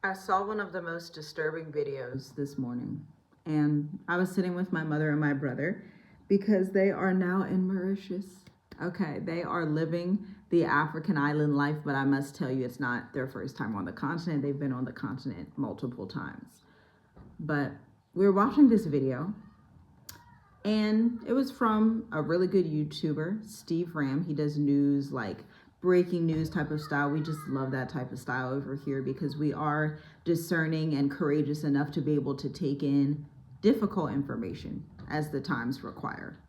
I saw one of the most disturbing videos this morning, and I was sitting with my mother and my brother because they are now in Mauritius. Okay, they are living the African island life, but I must tell you, it's not their first time on the continent. They've been on the continent multiple times. But we were watching this video, and it was from a really good YouTuber, Steve Ram. He does news, like breaking news type of style. We just love that type of style over here because we are discerning and courageous enough to be able to take in difficult information as the times require.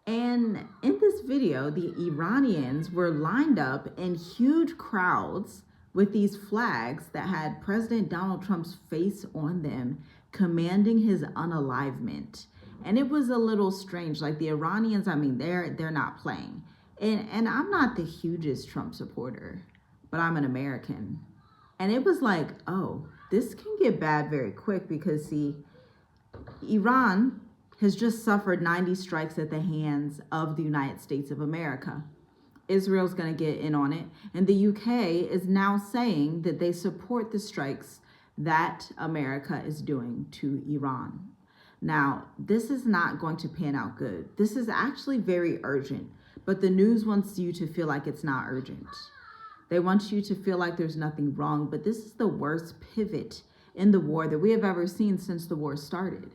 And in this video, the Iranians were lined up in huge crowds with these flags that had President Donald Trump's face on them, commanding his unalivement. And it was a little strange. Like the Iranians, I mean, they're not playing. And I'm not the hugest Trump supporter, but I'm an American. And it was like, oh, this can get bad very quick because, see, Iran has just suffered 90 strikes at the hands of the United States of America. Israel's going to get in on it. And the UK is now saying that they support the strikes that America is doing to Iran. Now, this is not going to pan out good. This is actually very urgent, but the news wants you to feel like it's not urgent. They want you to feel like there's nothing wrong, but this is the worst pivot in the war that we have ever seen since the war started.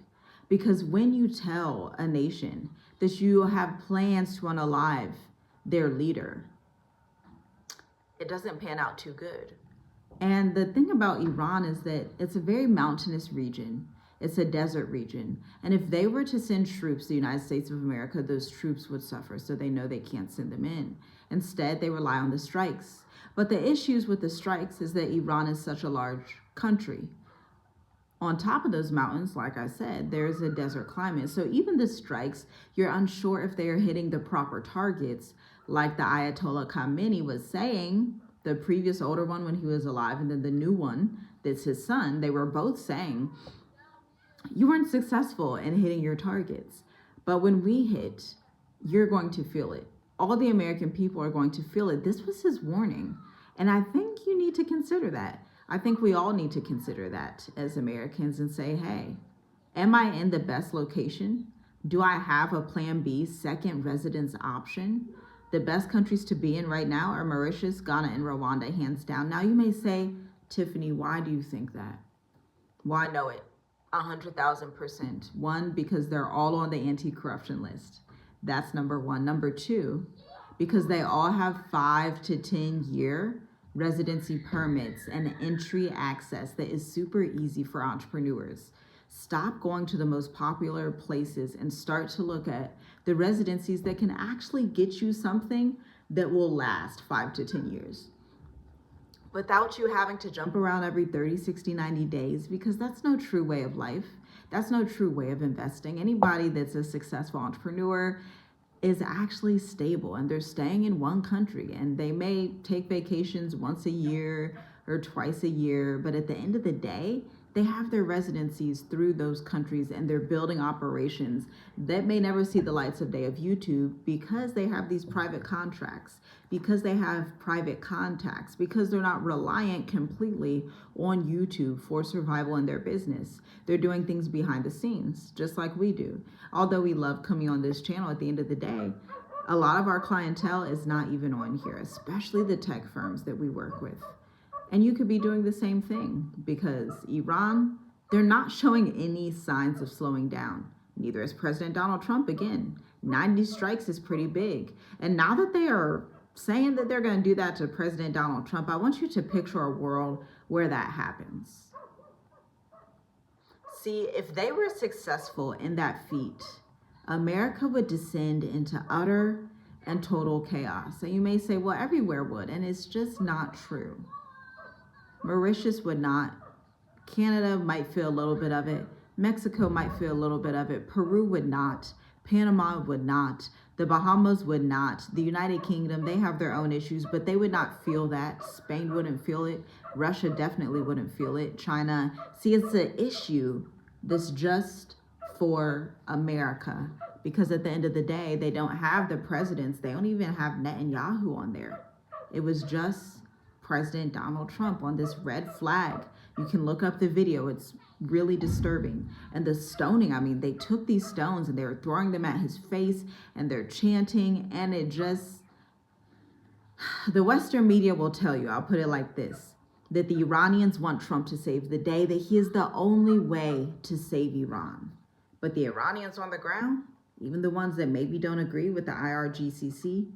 Because when you tell a nation that you have plans to unalive their leader, it doesn't pan out too good. And the thing about Iran is that it's a very mountainous region. It's a desert region. And if they were to send troops to the United States of America, those troops would suffer. So they know they can't send them in. Instead, they rely on the strikes. But the issues with the strikes is that Iran is such a large country. On top of those mountains, like I said, there's a desert climate. So even the strikes, you're unsure if they are hitting the proper targets. Like the Ayatollah Khamenei was saying, the previous older one when he was alive, and then the new one, that's his son, they were both saying, you weren't successful in hitting your targets. But when we hit, you're going to feel it. All the American people are going to feel it. This was his warning. And I think you need to consider that. I think we all need to consider that as Americans and say, hey, am I in the best location? Do I have a plan B, second residence option? The best countries to be in right now are Mauritius, Ghana, and Rwanda, hands down. Now you may say, Tiffany, why do you think that? Why? Know it 100,000%. One, because they're all on the anti-corruption list. That's number one. Number two, because they all have 5 to 10 year residency permits and entry access that is super easy for entrepreneurs. Stop going to the most popular places and start to look at the residencies that can actually get you something that will last 5 to 10 years without you having to jump around every 30, 60, 90 days, because that's no true way of life. That's no true way of investing. Anybody that's a successful entrepreneur is actually stable and they're staying in one country, and they may take vacations once a year or twice a year, but at the end of the day, they have their residencies through those countries and they're building operations that may never see the lights of day of YouTube because they have these private contracts, because they have private contacts, because they're not reliant completely on YouTube for survival in their business. They're doing things behind the scenes, just like we do. Although we love coming on this channel, at the end of the day, a lot of our clientele is not even on here, especially the tech firms that we work with. And you could be doing the same thing because Iran, they're not showing any signs of slowing down. Neither is President Donald Trump. Again, 90 strikes is pretty big. And now that they are saying that they're going to do that to President Donald Trump, I want you to picture a world where that happens. See, if they were successful in that feat, America would descend into utter and total chaos. And you may say, well, everywhere would, and it's just not true. Mauritius would not. Canada might feel a little bit of it. Mexico might feel a little bit of it. Peru would not. Panama would not. The Bahamas would not. The United Kingdom, they have their own issues, but they would not feel that. Spain wouldn't feel it. Russia definitely wouldn't feel it. China. See, it's an issue that's just for America, because at the end of the day, they don't have the presidents. They don't even have Netanyahu on there. It was just President Donald Trump on this red flag. You can look up the video. It's really disturbing. And the stoning, I mean, they took these stones and they were throwing them at his face and they're chanting, and it just, the Western media will tell you, I'll put it like this, that the Iranians want Trump to save the day, that he is the only way to save Iran. But the Iranians on the ground, even the ones that maybe don't agree with the IRGCC,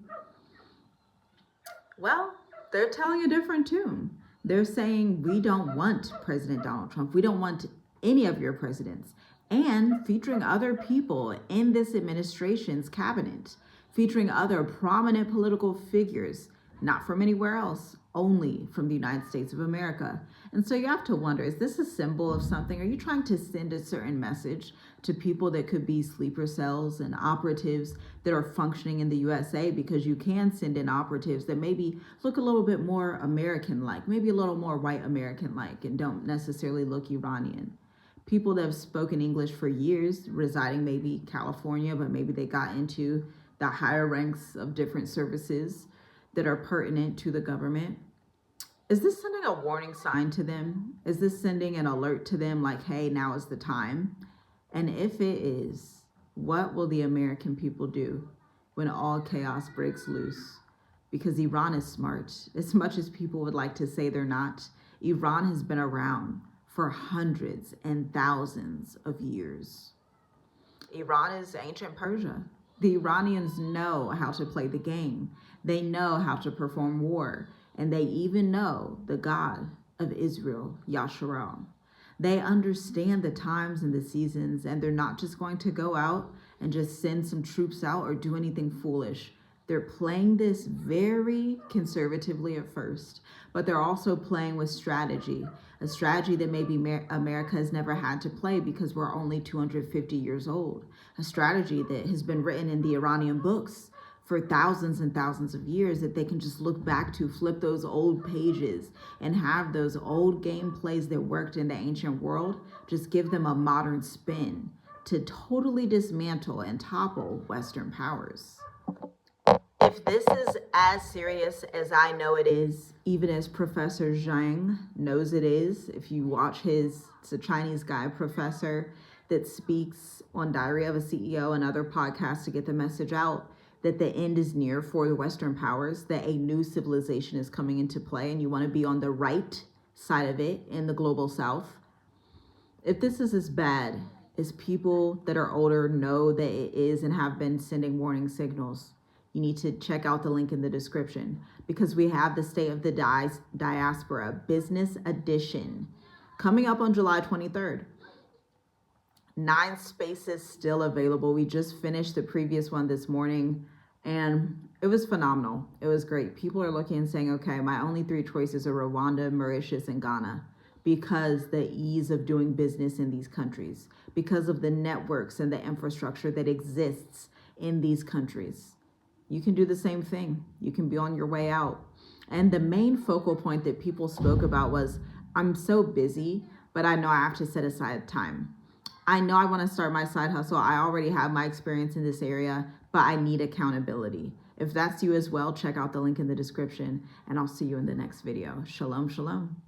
well, they're telling a different tune. They're saying, we don't want President Donald Trump. We don't want any of your presidents. And featuring other people in this administration's cabinet, featuring other prominent political figures, not from anywhere else, only from the United States of America. And so you have to wonder, is this a symbol of something? Are you trying to send a certain message to people that could be sleeper cells and operatives that are functioning in the USA? Because you can send in operatives that maybe look a little bit more American-like, maybe a little more white American-like, and don't necessarily look Iranian. People that have spoken English for years, residing maybe California, but maybe they got into the higher ranks of different services that are pertinent to the government. Is this sending a warning sign to them? Is this sending an alert to them like, hey, now is the time? And if it is, what will the American people do when all chaos breaks loose? Because Iran is smart. As much as people would like to say they're not, Iran has been around for hundreds and thousands of years. Iran is ancient Persia. The Iranians know how to play the game. They know how to perform war. And they even know the God of Israel, Yasharal. They understand the times and the seasons, and they're not just going to go out and just send some troops out or do anything foolish. They're playing this very conservatively at first, but they're also playing with strategy, a strategy that maybe America has never had to play because we're only 250 years old, a strategy that has been written in the Iranian books for thousands and thousands of years that they can just look back to, flip those old pages and have those old game plays that worked in the ancient world, just give them a modern spin to totally dismantle and topple Western powers. If this is as serious as I know it is, even as Professor Zhang knows it is, if you watch it's a Chinese guy, professor that speaks on Diary of a CEO and other podcasts to get the message out that the end is near for the Western powers, that a new civilization is coming into play, and you want to be on the right side of it in the global South. If this is as bad as people that are older know that it is and have been sending warning signals, you need to check out the link in the description, because we have the State of the Diaspora Business Edition coming up on July 23rd. 9 spaces still available. We just finished the previous one this morning and it was phenomenal. It was great. People are looking and saying, okay, my only 3 choices are Rwanda, Mauritius, and Ghana, because the ease of doing business in these countries, because of the networks and the infrastructure that exists in these countries. You can do the same thing. You can be on your way out. And the main focal point that people spoke about was, I'm so busy, but I know I have to set aside time. I know I want to start my side hustle. I already have my experience in this area, but I need accountability. If that's you as well, check out the link in the description, and I'll see you in the next video. Shalom, shalom.